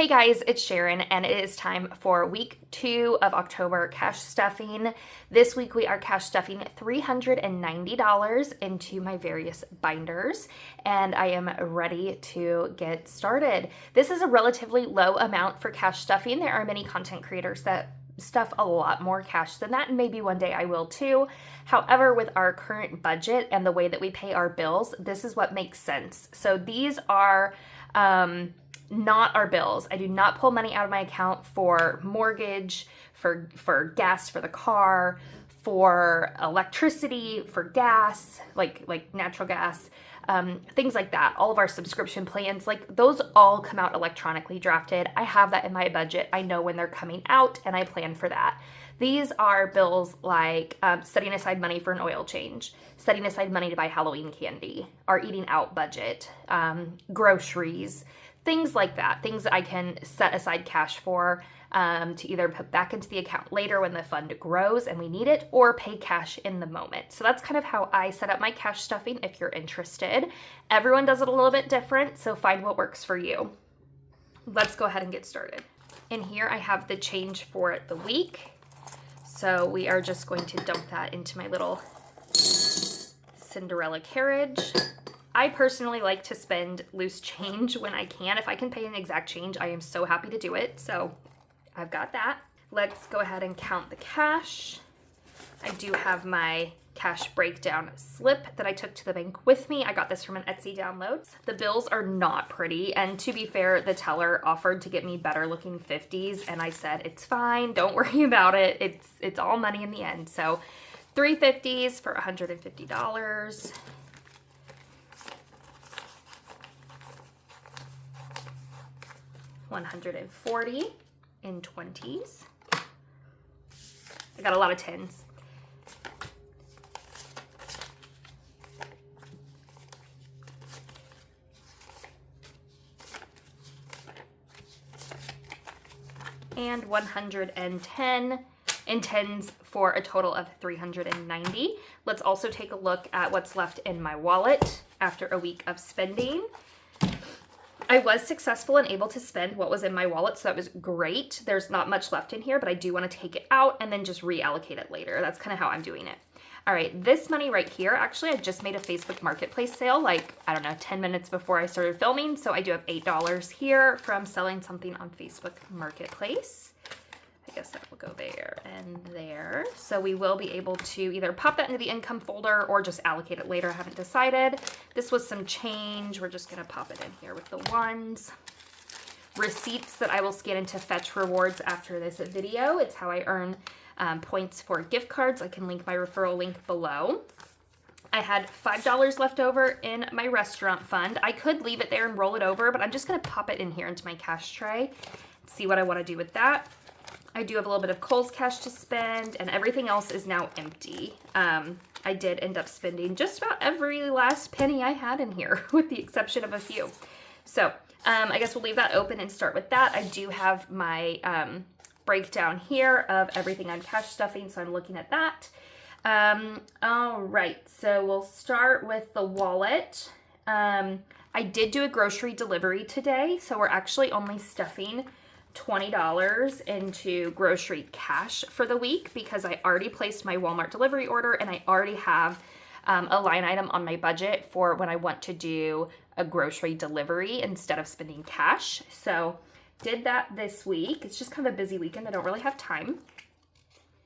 Hey guys, it's Sharon, and it is time for week 2 of October cash stuffing. This week we are cash stuffing $390 into my various binders, and I am ready to get started. This is a relatively low amount for cash stuffing. There are many content creators that stuff a lot more cash than that, and maybe one day I will too. However, with our current budget and the way that we pay our bills, this is what makes sense. So these are not our bills. I do not pull money out of my account for mortgage, for gas for the car, for electricity, for gas, like natural gas, things like that. All of our subscription plans, like those all come out electronically drafted. I have that in my budget. I know when they're coming out and I plan for that. These are bills like setting aside money for an oil change, setting aside money to buy Halloween candy, our eating out budget, groceries, things like that, things that I can set aside cash for to either put back into the account later when the fund grows and we need it, or pay cash in the moment. So that's kind of how I set up my cash stuffing if you're interested. Everyone does it a little bit different, so find what works for you. Let's go ahead and get started. In here I have the change for the week. So we are just going to dump that into my little Cinderella carriage. I personally like to spend loose change when I can. If I can pay an exact change, I am so happy to do it. So I've got that. Let's go ahead and count the cash. I do have my cash breakdown slip that I took to the bank with me. I got this from an Etsy download. The bills are not pretty, and to be fair, the teller offered to get me better looking 50s, and I said, it's fine, don't worry about it. It's all money in the end. So 3 50s for $150. $140 in 20s. I got a lot of 10s. And 110 in 10s for a total of 390. Let's also take a look at what's left in my wallet after a week of spending. I was successful and able to spend what was in my wallet, so that was great. There's not much left in here, but I do want to take it out and then just reallocate it later. That's kind of how I'm doing it. All right, this money right here, actually, I just made a Facebook Marketplace sale, like, I don't know, 10 minutes before I started filming, so I do have $8 here from selling something on Facebook Marketplace. I guess that will go there and there. So we will be able to either pop that into the income folder or just allocate it later. I haven't decided. This was some change. We're just going to pop it in here with the ones. Receipts that I will scan into Fetch Rewards after this video. It's how I earn points for gift cards. I can link my referral link below. I had $5 left over in my restaurant fund. I could leave it there and roll it over, but I'm just going to pop it in here into my cash tray. See what I want to do with that. I do have a little bit of Kohl's cash to spend, and everything else is now empty. I did end up spending just about every last penny I had in here, with the exception of a few. So I guess we'll leave that open and start with that. I do have my breakdown here of everything I'm cash stuffing, so I'm looking at that. All right, so we'll start with the wallet. I did do a grocery delivery today, so we're actually only stuffing $20 into grocery cash for the week because I already placed my Walmart delivery order and I already have a line item on my budget for when I want to do a grocery delivery instead of spending cash. So did that this week. It's just kind of a busy weekend. I don't really have time.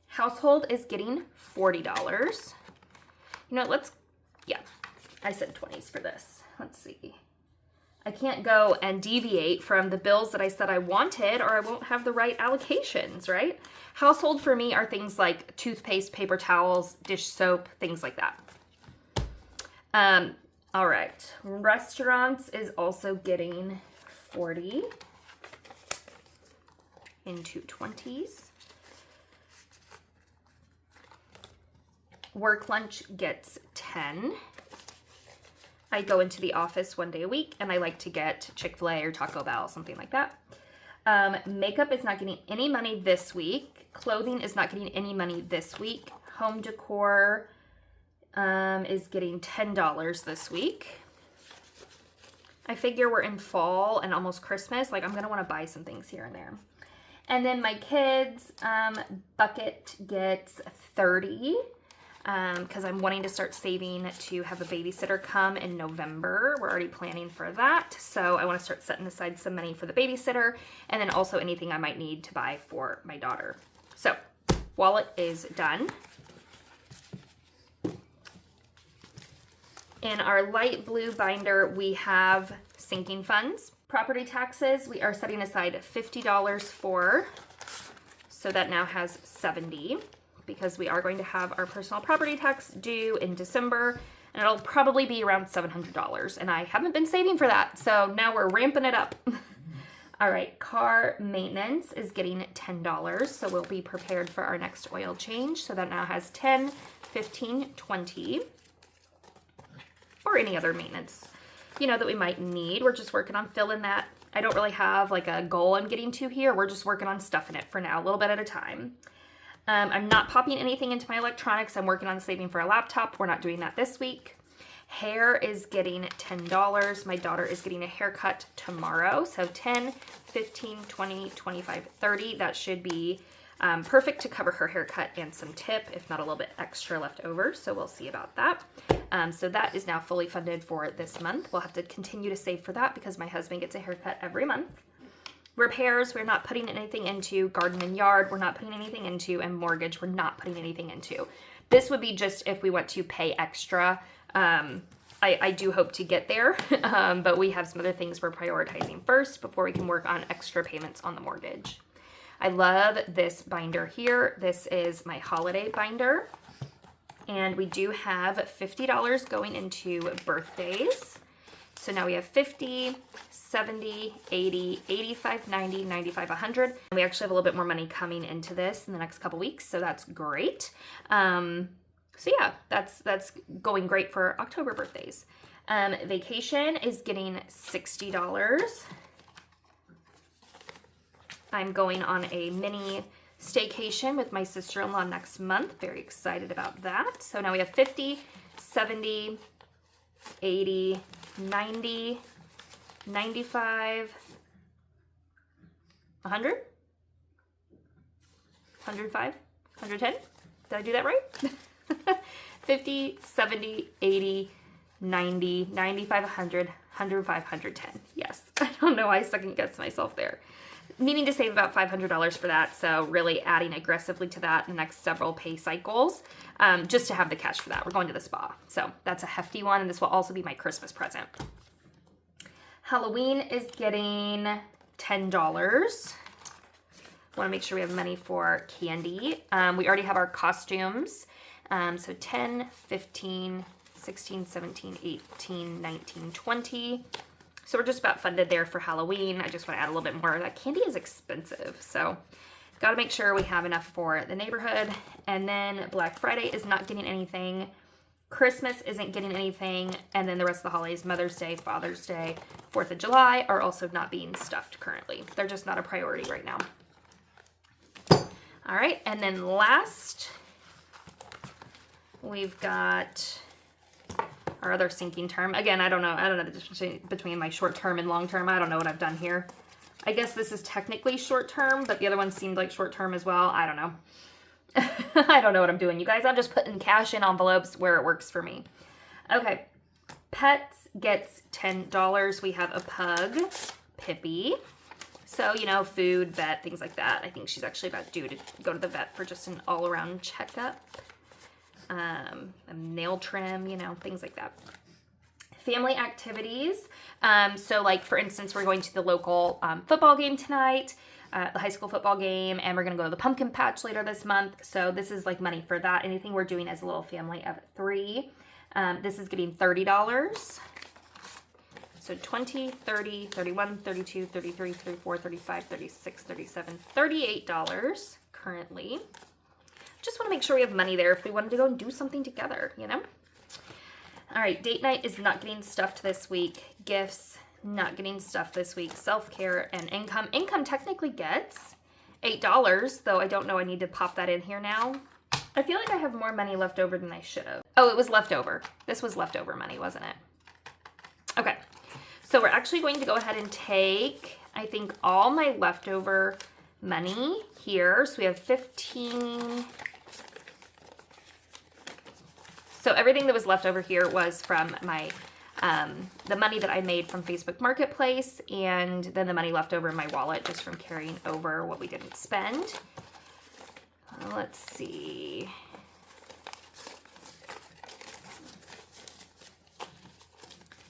Household is getting $40. You know, I said 20s for this. Let's see. I can't go and deviate from the bills that I said I wanted or I won't have the right allocations, right? Household for me are things like toothpaste, paper towels, dish soap, things like that. All right. Restaurants is also getting 40 into 20s. Work lunch gets 10. I go into the office one day a week and I like to get Chick-fil-A or Taco Bell, something like that. Makeup is not getting any money this week. Clothing is not getting any money this week. Home decor is getting $10 this week. I figure we're in fall and almost Christmas. Like, I'm going to want to buy some things here and there. And then my kids, Bucket gets 30 because I'm wanting to start saving to have a babysitter come in November. We're already planning for that. So I want to start setting aside some money for the babysitter and then also anything I might need to buy for my daughter. So wallet is done. In our light blue binder, we have sinking funds. Property taxes, we are setting aside $50 for, so that now has 70 because we are going to have our personal property tax due in December, and it'll probably be around $700, and I haven't been saving for that, so now we're ramping it up. All right, car maintenance is getting $10, so we'll be prepared for our next oil change, so that now has 10, 15, 20, or any other maintenance, you know, that we might need. We're just working on filling that. I don't really have like a goal I'm getting to here. We're just working on stuffing it for now, a little bit at a time. I'm not popping anything into my electronics. I'm working on saving for a laptop. We're not doing that this week. Hair is getting $10. My daughter is getting a haircut tomorrow. So 10, 15, 20, 25, 30. That should be perfect to cover her haircut and some tip, if not a little bit extra left over. So we'll see about that. So that is now fully funded for this month. We'll have to continue to save for that because my husband gets a haircut every month. Repairs, we're not putting anything into. Garden and yard, we're not putting anything into. And mortgage, we're not putting anything into. This would be just if we want to pay extra. I do hope to get there, but we have some other things we're prioritizing first before we can work on extra payments on the mortgage. I love this binder here. This is my holiday binder. And we do have $50 going into birthdays. So now we have 50, 70, 80, 85, 90, 95, 100. And we actually have a little bit more money coming into this in the next couple weeks, so that's great. So yeah, that's going great for October birthdays. Vacation is getting $60. I'm going on a mini staycation with my sister-in-law next month. Very excited about that. So now we have 50, 70, 80, 90, 95, 100, 105, 110. Did I do that right? 50, 70, 80, 90, 95, 100, 105, 110. Yes, I don't know why I second guessed myself there. Needing to save about $500 for that, so really adding aggressively to that in the next several pay cycles, just to have the cash for that. We're going to the spa, so that's a hefty one, and this will also be my Christmas present. Halloween is getting $10. Want to make sure we have money for candy. We already have our costumes, so 10, 15, 16, 17, 18, 19, 20. So we're just about funded there for Halloween. I just want to add a little bit more. That candy is expensive, so got to make sure we have enough for the neighborhood. And then Black Friday is not getting anything. Christmas isn't getting anything. And then the rest of the holidays, Mother's Day, Father's Day, 4th of July, are also not being stuffed currently. They're just not a priority right now. All right, and then last, we've got our other sinking term. Again, I don't know the difference between my short term and long term. I don't know what I've done here. I guess this is technically short term, but the other one seemed like short term as well. I don't know. I don't know what I'm doing, you guys. I'm just putting cash in envelopes where it works for me. Okay. Pets gets $10. We have a pug, Pippi. So, you know, food, vet, things like that. I think she's actually about due to go to the vet for just an all-around checkup. A nail trim, you know, things like that. Family activities. So like, for instance, we're going to the local football game tonight, the high school football game, and we're going to go to the pumpkin patch later this month. So this is like money for that. Anything we're doing as a little family of 3. This is getting $30. So 20, 30, 31, 32, 33, 34, 35, 36, 37, $38 currently. Just want to make sure we have money there if we wanted to go and do something together, you know? All right, date night is not getting stuffed this week. Gifts, not getting stuffed this week. Self-care and income. Income technically gets $8, though I don't know I need to pop that in here now. I feel like I have more money left over than I should have. Oh, it was leftover. This was leftover money, wasn't it? Okay. So we're actually going to go ahead and take, I think, all my leftover money here. So we have 15. So everything that was left over here was from my, the money that I made from Facebook Marketplace, and then the money left over in my wallet just from carrying over what we didn't spend. Let's see.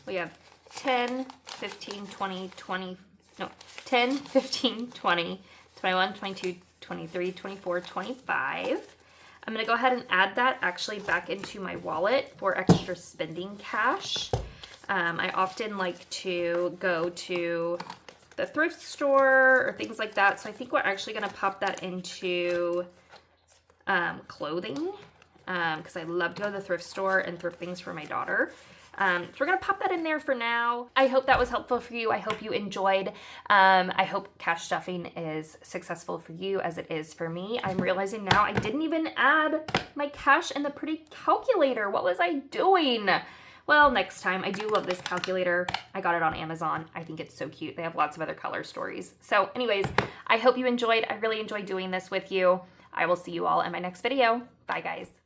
We have 10, 15, 20, 20, no, 10, 15, 20, 21, 22, 23, 24, 25. I'm going to go ahead and add that actually back into my wallet for extra spending cash. I often like to go to the thrift store or things like that. So I think we're actually going to pop that into clothing because I love to go to the thrift store and thrift things for my daughter. So we're going to pop that in there for now. I hope that was helpful for you. I hope you enjoyed. I hope cash stuffing is successful for you as it is for me. I'm realizing now I didn't even add my cash in the pretty calculator. What was I doing? Well, next time. I do love this calculator. I got it on Amazon. I think it's so cute. They have lots of other color stories. So anyways, I hope you enjoyed. I really enjoyed doing this with you. I will see you all in my next video. Bye, guys.